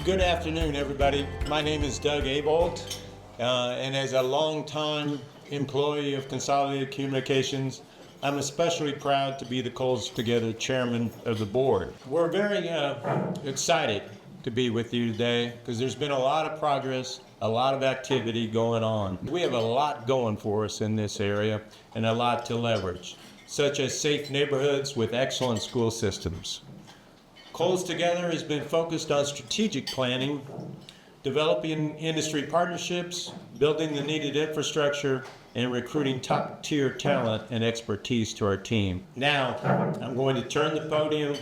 Good afternoon, everybody. My name is Doug Abolt, and as a longtime employee of Consolidated Communications, I'm especially proud to be the Coals Together Chairman of the Board. We're very excited to be with you today because there's been a lot of progress, a lot of activity going on. We have a lot going for us in this area and a lot to leverage, such as safe neighborhoods with excellent school systems. Coals Together has been focused on strategic planning, developing industry partnerships, building the needed infrastructure, and recruiting top-tier talent and expertise to our team. Now, I'm going to turn the podium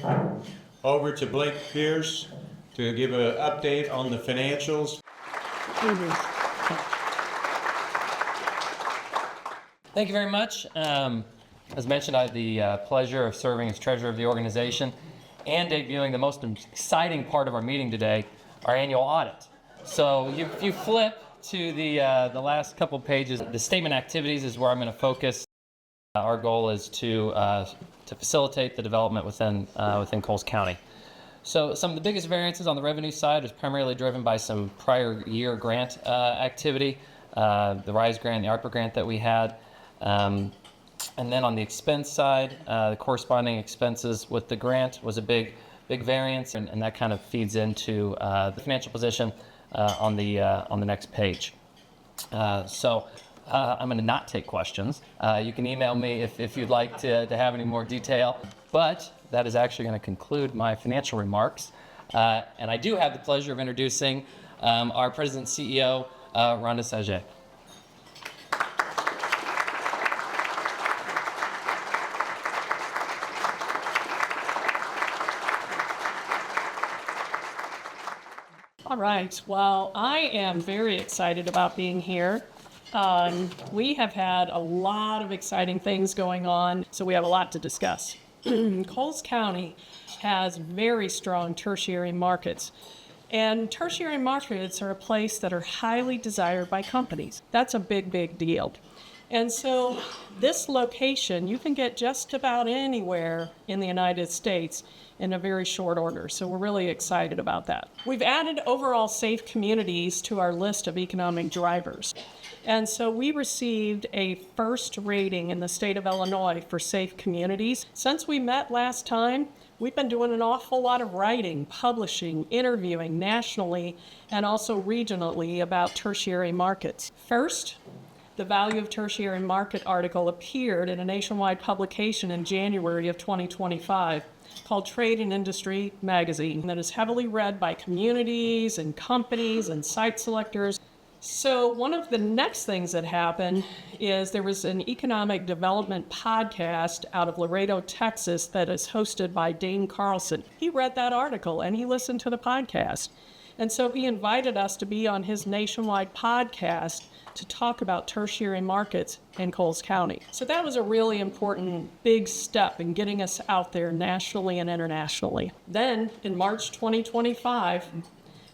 over to Blake Pierce to give an update on the financials. Thank you very much. As mentioned, I have the pleasure of serving as treasurer of the organization and debuting the most exciting part of our meeting today, our annual audit. So if you flip to the last couple pages, the statement activities is where I'm going to focus. Our goal is to facilitate the development within Coles County. So some of the biggest variances on the revenue side is primarily driven by some prior year grant activity, the RISE grant, the ARPA grant that we had. And then on the expense side, the corresponding expenses with the grant was a big variance, and that kind of feeds into the financial position on the next page. So I'm going to not take questions. You can email me if you'd like to have any more detail, but that is actually going to conclude my financial remarks. And I do have the pleasure of introducing our President and CEO, Rhonda Saget. All right. Well, I am very excited about being here. We have had a lot of exciting things going on, so we have a lot to discuss. Coles County has very strong tertiary markets, and tertiary markets are a place that are highly desired by companies. That's a big deal. And so this location, you can get just about anywhere in the United States in a very short order. So we're really excited about that. We've added overall safe communities to our list of economic drivers. And so we received a first rating in the state of Illinois for safe communities. Since we met last time, we've been doing an awful lot of writing, publishing, interviewing nationally and also regionally about tertiary markets. First, the Value of Tertiary Market article appeared in a nationwide publication in January of 2025 called Trade and Industry Magazine that is heavily read by communities and companies and site selectors. So one of the next things that happened is there was an economic development podcast out of Laredo, Texas that is hosted by Dane Carlson. He read that article and he listened to the podcast. And so he invited us to be on his nationwide podcast to talk about tertiary markets in Coles County. So that was a really important big step in getting us out there nationally and internationally. Then in March 2025,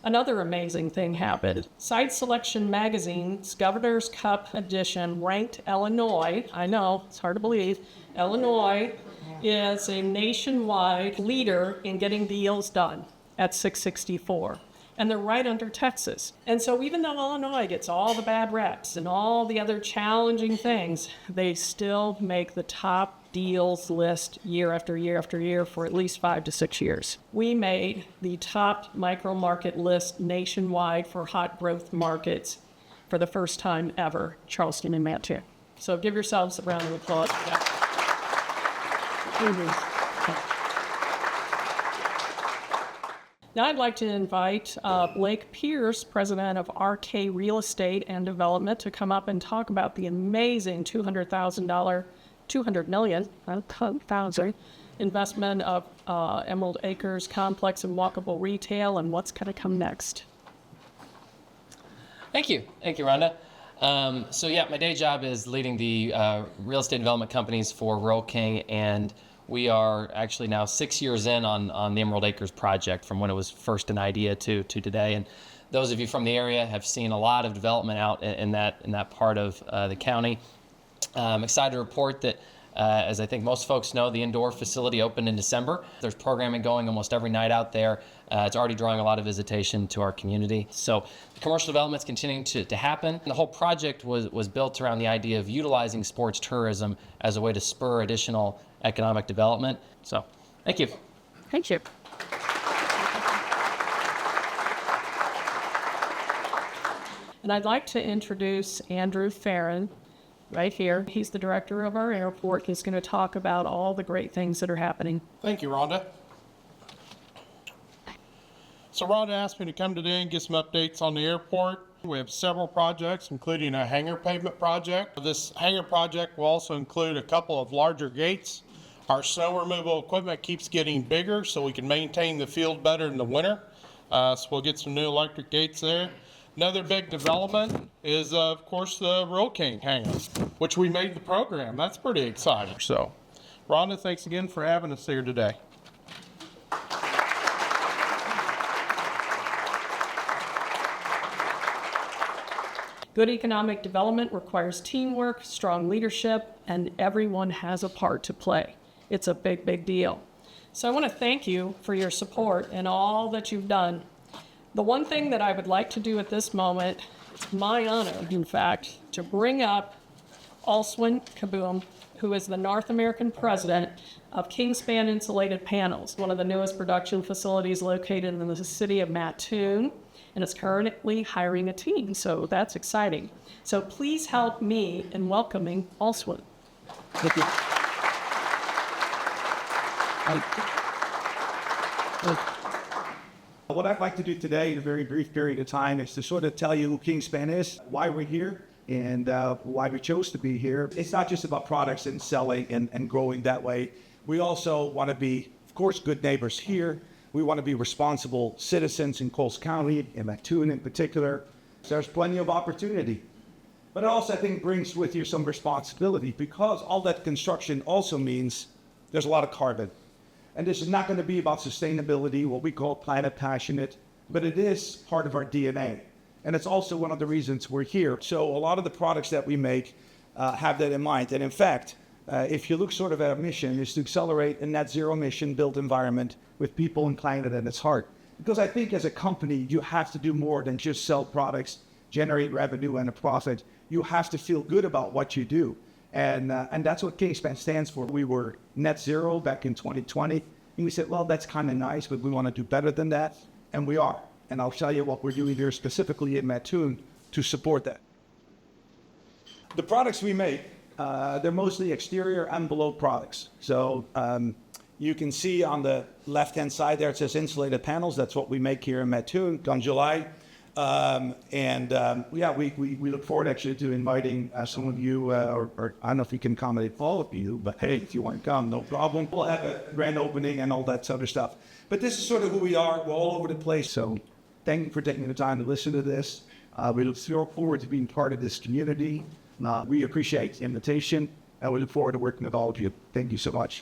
another amazing thing happened. Site Selection Magazine's Governor's Cup edition ranked Illinois, I know, it's hard to believe, Illinois is a nationwide leader in getting deals done at 664. And they're right under Texas. And so even though Illinois gets all the bad reps and all the other challenging things, they still make the top deals list year after year after year for at least 5 to 6 years. We made the top micro market list nationwide for hot growth markets for the first time ever, Charleston and Mantua. So give yourselves a round of applause for that. Now I'd like to invite Blake Pierce, president of RK Real Estate and Development, to come up and talk about the amazing $200 million investment of Emerald Acres Complex and Walkable Retail and what's going to come next. Thank you, Rhonda. So yeah, my day job is leading the real estate development companies for Rural King, and we are actually now 6 years in on the Emerald Acres project from when it was first an idea to today. And those of you from the area have seen a lot of development out in that part of the county. I'm excited to report that As I think most folks know, the indoor facility opened in December. There's programming going almost every night out there. It's already drawing a lot of visitation to our community. So the commercial development's continuing to happen. The whole project was built around the idea of utilizing sports tourism as a way to spur additional economic development. So thank you. Thank you. And I'd like to introduce Andrew Farron right here. He's the director of our airport. He's going to talk about all the great things that are happening. Thank you, Rhonda. So Rhonda asked me to come today and get some updates on the airport. We have several projects, including a hangar pavement project. This hangar project will also include a couple of larger gates. Our snow removal equipment keeps getting bigger so we can maintain the field better in the winter. So we'll get some new electric gates there. Another big development is, of course, the Rural King hangar, which we made the program. That's pretty exciting. So, Rhonda, thanks again for having us here today. Good economic development requires teamwork, strong leadership, and everyone has a part to play. It's a big, big deal. So I want to thank you for your support and all that you've done. The one thing that I would like to do at this moment, it's my honor, in fact, to bring up Alswin Kaboom, who is the North American president of Kingspan Insulated Panels, one of the newest production facilities located in the city of Mattoon, and is currently hiring a team, so that's exciting. So please help me in welcoming Alswin. Thank you. What I'd like to do today in a very brief period of time is to sort of tell you who Kingspan is, why we're here, and why we chose to be here. It's not just about products and selling and growing that way. We also want to be, of course, good neighbors here. We want to be responsible citizens in Coles County, in Mattoon in particular. So there's plenty of opportunity. But it also, I think, brings with you some responsibility, because all that construction also means there's a lot of carbon. And this is not going to be about sustainability, what we call planet passionate, but it is part of our DNA. And it's also one of the reasons we're here. So a lot of the products that we make have that in mind. And in fact, if you look sort of at our mission, is to accelerate a net zero emission built environment with people and planet at its heart. Because I think as a company, you have to do more than just sell products, generate revenue and a profit. You have to feel good about what you do. And that's what Kingspan stands for. We were net zero back in 2020. And we said, well, that's kind of nice, but we want to do better than that. And we are. And I'll tell you what we're doing here specifically in Mattoon to support that. The products we make, they're mostly exterior envelope products. So you can see on the left-hand side there, it says insulated panels. That's what we make here in Mattoon, on July. We look forward actually to inviting some of you, or I don't know if we can accommodate all of you, but hey, if you want to come, no problem. We'll have a grand opening and all that other stuff. But this is sort of who we are. We're all over the place. So thank you for taking the time to listen to this. We look forward to being part of this community. We appreciate the invitation, and we look forward to working with all of you. Thank you so much.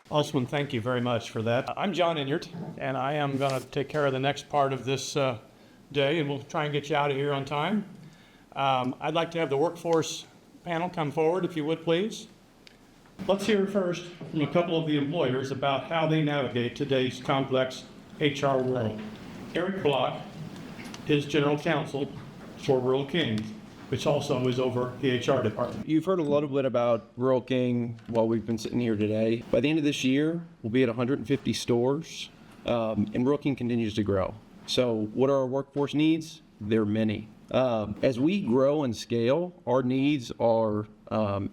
Alswin, thank you very much for that. I'm John Inyard, and I am going to take care of the next part of this day, and we'll try and get you out of here on time. I'd like to have the workforce panel come forward, if you would, please. Let's hear first from a couple of the employers about how they navigate today's complex HR world. Eric Block is General Counsel for Rural King, which also is over the HR department. You've heard a little bit about Rural King while we've been sitting here today. By the end of this year, we'll be at 150 stores, and Rural King continues to grow. So what are our workforce needs? There are many. As we grow and scale, our needs are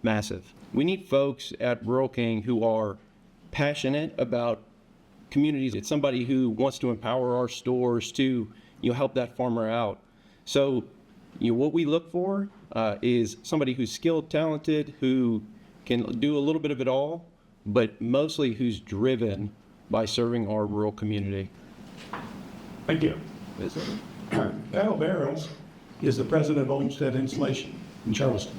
massive. We need folks at Rural King who are passionate about communities. It's somebody who wants to empower our stores to help that farmer out. So what we look for is somebody who's skilled, talented, who can do a little bit of it all, but mostly who's driven by serving our rural community. Thank you. Al Barrows is the president of Olmsted Insulation in Charleston.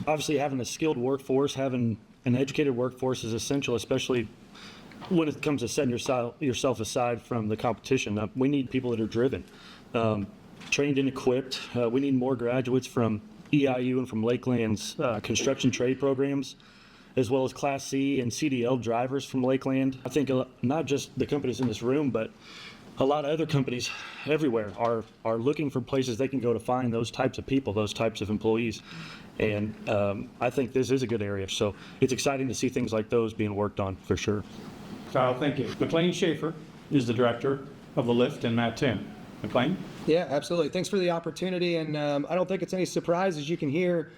Obviously, having a skilled workforce, having an educated workforce is essential, especially when it comes to setting yourself aside from the competition. We need people that are driven. trained and equipped. We need more graduates from EIU and from Lakeland's construction trade programs, as well as Class C and CDL drivers from Lakeland. I think not just the companies in this room, but a lot of other companies everywhere are looking for places they can go to find those types of people, those types of employees. And I think this is a good area. So it's exciting to see things like those being worked on for sure. Kyle, thank you. McLean Schaefer is the director of the LIFT in Matt 10. McLean? Yeah, absolutely. Thanks for the opportunity. And I don't think it's any surprise, as you can hear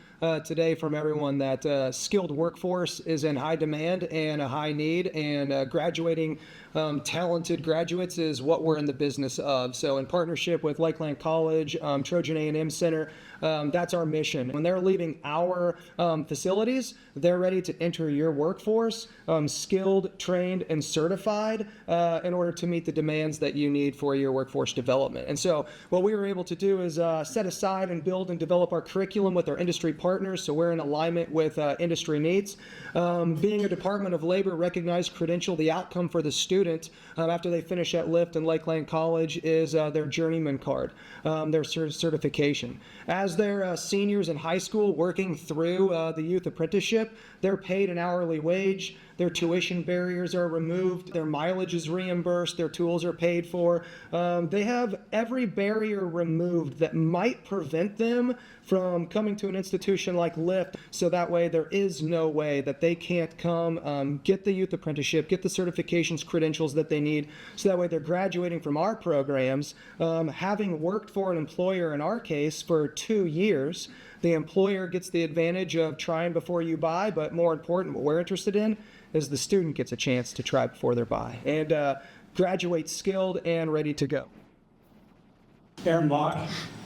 today from everyone, that skilled workforce is in high demand and a high need. And graduating talented graduates is what we're in the business of. So in partnership with Lakeland College, Trojan A&M Center, that's our mission. When they're leaving our facilities, they're ready to enter your workforce, skilled, trained, and certified in order to meet the demands that you need for your workforce development. And so what we were able to do is set aside and build and develop our curriculum with our industry partners, so we're in alignment with industry needs. Being a Department of Labor recognized credential, the outcome for the student after they finish at LIFT and Lakeland College is their journeyman card, their certification. As they're seniors in high school working through the youth apprenticeship, they're paid an hourly wage. Their tuition barriers are removed. Their mileage is reimbursed. Their tools are paid for. They have every barrier removed that might prevent them from coming to an institution like LIFT. So that way there is no way that they can't come, get the youth apprenticeship, get the certifications, credentials that they need. So that way they're graduating from our programs, having worked for an employer in our case for 2 years. The employer gets the advantage of trying before you buy, but more important, what we're interested in is the student gets a chance to try before they buy and graduate skilled and ready to go. Aaron Locke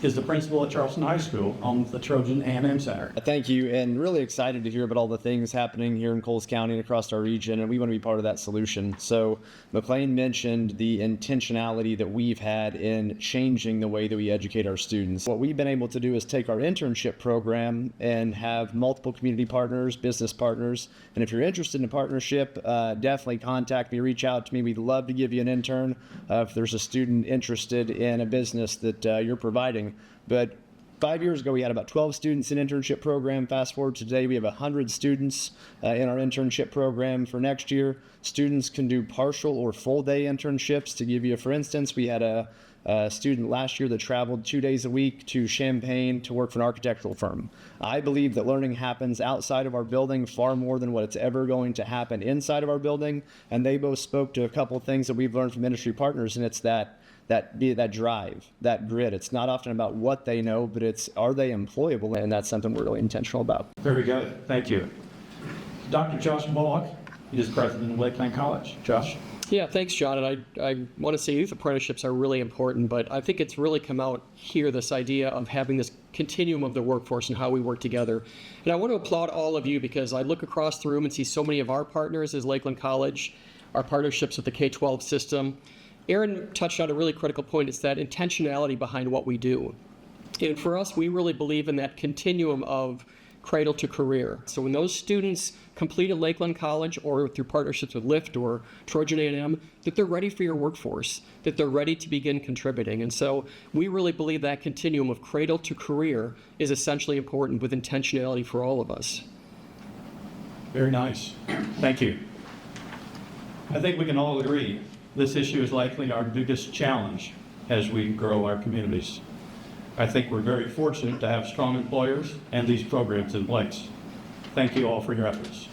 is the principal at Charleston High School on the Trojan A&M Center. Thank you, and really excited to hear about all the things happening here in Coles County and across our region, and we want to be part of that solution. So McLean mentioned the intentionality that we've had in changing the way that we educate our students. What we've been able to do is take our internship program and have multiple community partners, business partners, and if you're interested in a partnership, definitely contact me, reach out to me. We'd love to give you an intern if there's a student interested in a business that you're providing. But 5 years ago, we had about 12 students in internship program. Fast forward to today, we have 100 students in our internship program. For next year, students can do partial or full day internships. To give you, for instance, we had a student last year that traveled 2 days a week to Champaign to work for an architectural firm. I believe that learning happens outside of our building far more than what it's ever going to happen inside of our building. And they both spoke to a couple of things that we've learned from industry partners, and it's that drive, that grit. It's not often about what they know, but it's are they employable, and that's something we're really intentional about. Very good. Thank you. Dr. Josh Bullock is president of Lakeland College. Josh? Yeah, thanks, John. And I want to say youth apprenticeships are really important, but I think it's really come out here, this idea of having this continuum of the workforce and how we work together. And I want to applaud all of you because I look across the room and see so many of our partners as Lakeland College, our partnerships with the K-12 system. Aaron touched on a really critical point. It's that intentionality behind what we do. And for us, we really believe in that continuum of cradle to career. So when those students complete at Lakeland College or through partnerships with LIFT or Trojan A&M, that they're ready for your workforce, that they're ready to begin contributing. And so we really believe that continuum of cradle to career is essentially important with intentionality for all of us. Very nice. Thank you. I think we can all agree this issue is likely our biggest challenge as we grow our communities. I think we're very fortunate to have strong employers and these programs in place. Thank you all for your efforts.